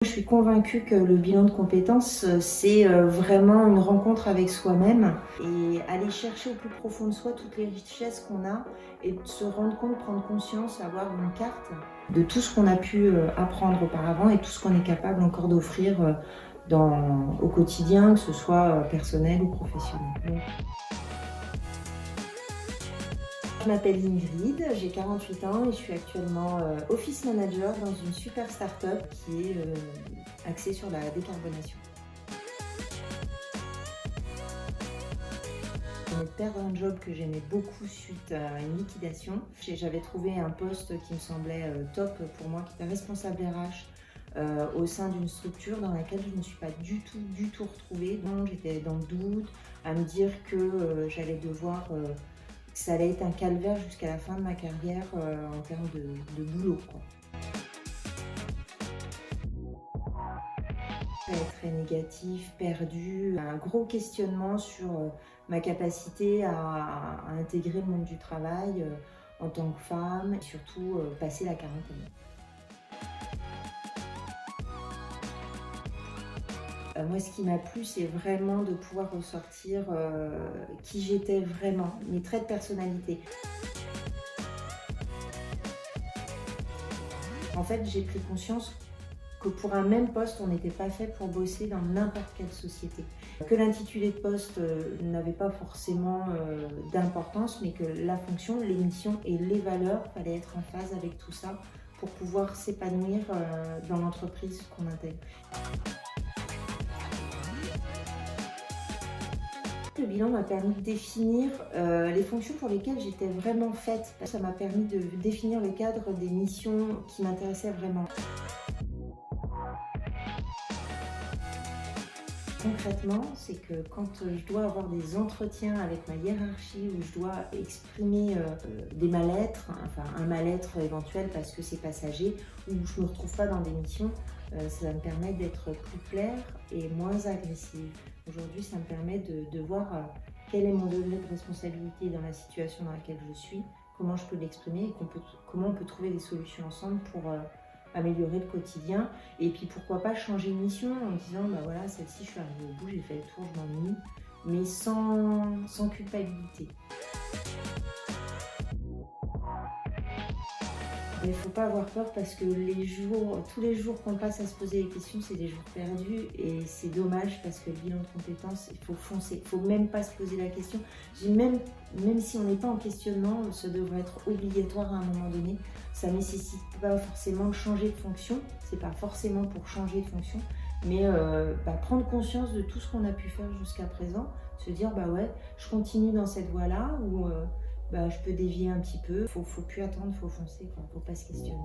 Je suis convaincue que le bilan de compétences, c'est vraiment une rencontre avec soi-même et aller chercher au plus profond de soi toutes les richesses qu'on a et de se rendre compte, prendre conscience, avoir une carte de tout ce qu'on a pu apprendre auparavant et tout ce qu'on est capable encore d'offrir au quotidien, que ce soit personnel ou professionnel. Je m'appelle Ingrid, j'ai 48 ans et je suis actuellement office manager dans une super start-up qui est axée sur la décarbonation. Je venais de perdre un job que j'aimais beaucoup suite à une liquidation. J'avais trouvé un poste qui me semblait top pour moi, qui était responsable RH au sein d'une structure dans laquelle je ne me suis pas du tout retrouvée. Donc j'étais dans le doute, à me dire que j'allais devoir... que ça allait être un calvaire jusqu'à la fin de ma carrière en termes de boulot, quoi. Très négatif, perdu, un gros questionnement sur ma capacité à intégrer le monde du travail en tant que femme, et surtout passer la quarantaine. Moi, ce qui m'a plu, c'est vraiment de pouvoir ressortir qui j'étais vraiment, mes traits de personnalité. En fait, j'ai pris conscience que pour un même poste, on n'était pas fait pour bosser dans n'importe quelle société. Que l'intitulé de poste n'avait pas forcément d'importance, mais que la fonction, les missions et les valeurs fallait être en phase avec tout ça pour pouvoir s'épanouir dans l'entreprise qu'on intègre. Le bilan m'a permis de définir les fonctions pour lesquelles j'étais vraiment faite. Ça m'a permis de définir le cadre des missions qui m'intéressaient vraiment. Concrètement, c'est que quand je dois avoir des entretiens avec ma hiérarchie, où je dois exprimer des mal-être, enfin un mal-être éventuel parce que c'est passager, où je ne me retrouve pas dans des missions, ça va me permettre d'être plus claire et moins agressive. Aujourd'hui, ça me permet de voir quel est mon degré de responsabilité dans la situation dans laquelle je suis, comment je peux l'exprimer et comment on peut trouver des solutions ensemble pour améliorer le quotidien. Et puis pourquoi pas changer de mission en me disant bah voilà, celle-ci je suis arrivée au bout, j'ai fait le tour, je m'ennuie, mais sans culpabilité. Il ne faut pas avoir peur parce que tous les jours qu'on passe à se poser des questions, c'est des jours perdus et c'est dommage parce que le bilan de compétences, il faut foncer, il ne faut même pas se poser la question. Même si on n'est pas en questionnement, ça devrait être obligatoire à un moment donné. Ça ne nécessite pas forcément de changer de fonction, c'est pas forcément pour changer de fonction, mais prendre conscience de tout ce qu'on a pu faire jusqu'à présent, se dire bah ouais, je continue dans cette voie-là ou je peux dévier un petit peu. Faut plus attendre, faut foncer, quoi. Faut pas se questionner.